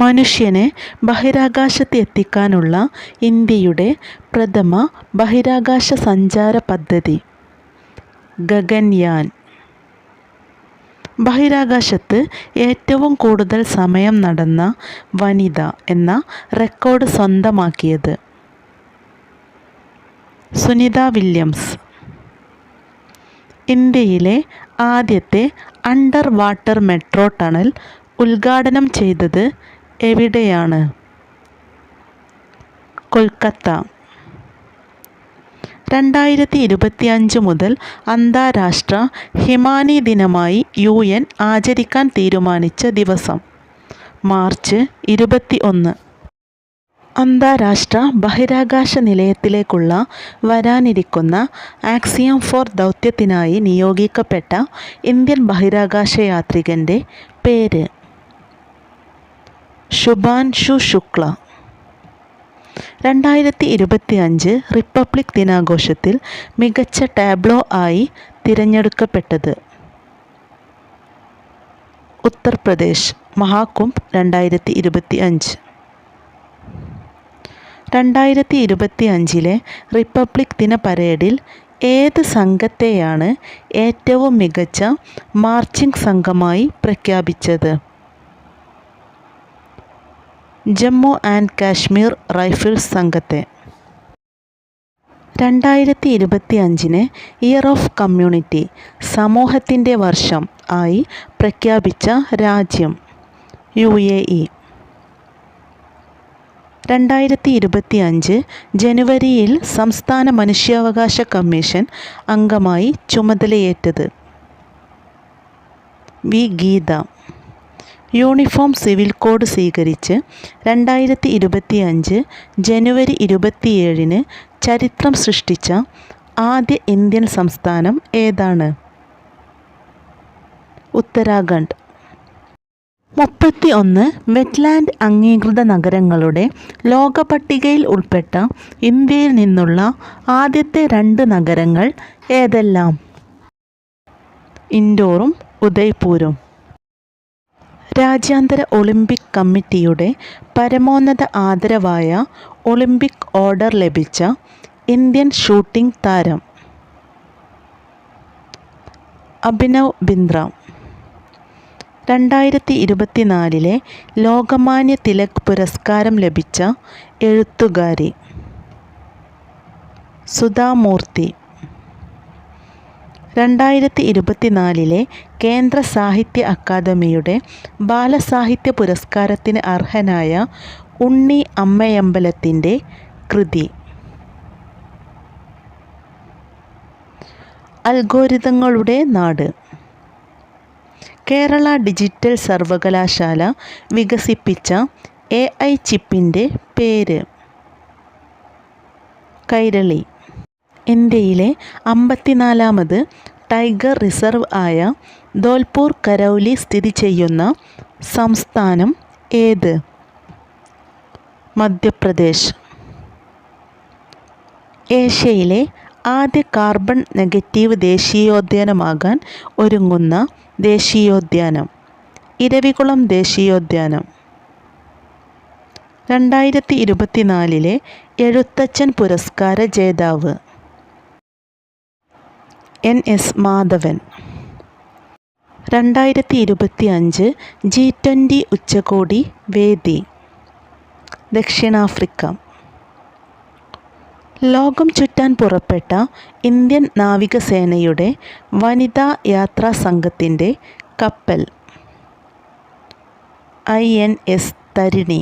മനുഷ്യനെ ബഹിരാകാശത്ത് എത്തിക്കാനുള്ള ഇന്ത്യയുടെ പ്രഥമ ബഹിരാകാശ സഞ്ചാര പദ്ധതി ഗഗൻയാൻ. ബഹിരാകാശത്ത് ഏറ്റവും കൂടുതൽ സമയം നടന്ന വനിത എന്ന റെക്കോർഡ് സ്വന്തമാക്കിയത് സുനിത വില്യംസ്. ഇന്ത്യയിലെ ആദ്യത്തെ അണ്ടർ വാട്ടർ മെട്രോ ടണൽ ഉദ്ഘാടനം ചെയ്തത് എവിടെയാണ്? കൊൽക്കത്ത. 2025 മുതൽ അന്താരാഷ്ട്ര ഹിമാനി ദിനമായി UN ആചരിക്കാൻ തീരുമാനിച്ച ദിവസം മാർച്ച് 21. അന്താരാഷ്ട്ര ബഹിരാകാശ നിലയത്തിലേക്കുള്ള വരാനിരിക്കുന്ന ആക്സിയം 4 ദൗത്യത്തിനായി നിയോഗിക്കപ്പെട്ട ഇന്ത്യൻ ബഹിരാകാശ യാത്രികൻ്റെ പേര്? ശുഭാൻഷു ശുക്ല. 2025 റിപ്പബ്ലിക് ദിനാഘോഷത്തിൽ മികച്ച ടാബ്ലോ ആയി തിരഞ്ഞെടുക്കപ്പെട്ടത്? ഉത്തർപ്രദേശ് മഹാകുംഭ് 2025. 2025 റിപ്പബ്ലിക് ദിന പരേഡിൽ ഏത് സംഘത്തെയാണ് ഏറ്റവും മികച്ച മാർച്ചിംഗ് സംഘമായി പ്രഖ്യാപിച്ചത്? ജമ്മു ആൻഡ് കാശ്മീർ റൈഫിൾസ് സംഘത്തെ. 2025 ഇയർ ഓഫ് കമ്മ്യൂണിറ്റി സമൂഹത്തിൻ്റെ വർഷം ആയി പ്രഖ്യാപിച്ച രാജ്യം? UAE. 2025 ജനുവരിയിൽ സംസ്ഥാന മനുഷ്യാവകാശ കമ്മീഷൻ അംഗമായി ചുമതലയേറ്റത്? V. Geetha. Uniform civil code സ്വീകരിച്ച് 2025 ജനുവരി 27 ചരിത്രം സൃഷ്ടിച്ച ആദ്യ ഇന്ത്യൻ സംസ്ഥാനം ഏതാണ്? ഉത്തരാഖണ്ഡ്. 31 വെറ്റ്ലാൻഡ് അംഗീകൃത നഗരങ്ങളുടെ ലോക പട്ടികയിൽ ഉൾപ്പെട്ട ഇന്ത്യയിൽ നിന്നുള്ള ആദ്യത്തെ 2 നഗരങ്ങൾ ഏതെല്ലാം? ഇൻഡോറും ഉദയ്പൂരും. രാജ്യാന്തര ഒളിമ്പിക് കമ്മിറ്റിയുടെ പരമോന്നത ആദരവായ ഒളിമ്പിക് ഓർഡർ ലഭിച്ച ഇന്ത്യൻ ഷൂട്ടിംഗ് താരം? അഭിനവ് ബിന്ദ്ര. 2024 ലോകമാന്യ തിലക് പുരസ്കാരം ലഭിച്ച എഴുത്തുകാരി? സുധാ മൂർത്തി. 2024 കേന്ദ്ര സാഹിത്യ അക്കാദമിയുടെ ബാലസാഹിത്യ പുരസ്കാരത്തിന് അർഹനായ ഉണ്ണി അമ്മയമ്പലത്തിൻ്റെ കൃതി? അൽഗോരിതങ്ങളുടെ നാട്. കേരള ഡിജിറ്റൽ സർവകലാശാല വികസിപ്പിച്ച AI ചിപ്പിൻ്റെ പേര്? കൈരളി. ഇന്ത്യയിലെ 54ാമത് ടൈഗർ റിസർവ് ആയ ധോൽപൂർ കരൗലി സ്ഥിതി ചെയ്യുന്ന സംസ്ഥാനം ഏത്? മധ്യപ്രദേശ്. ഏഷ്യയിലെ ആദ്യ കാർബൺ നെഗറ്റീവ് ദേശീയോദ്യാനമാകാൻ ഒരുങ്ങുന്ന ദേശീയോദ്യാനം? ഇരവികുളം ദേശീയോദ്യാനം. 2024 എഴുത്തച്ഛൻ പുരസ്കാര ജേതാവ്? NS മാധവൻ. 2025 G20 ഉച്ചകോടി വേദി? ദക്ഷിണാഫ്രിക്ക. ലോകം ചുറ്റാൻ പുറപ്പെട്ട ഇന്ത്യൻ നാവികസേനയുടെ വനിതാ യാത്രാ സംഘത്തിൻ്റെ കപ്പൽ? INS തരിണി.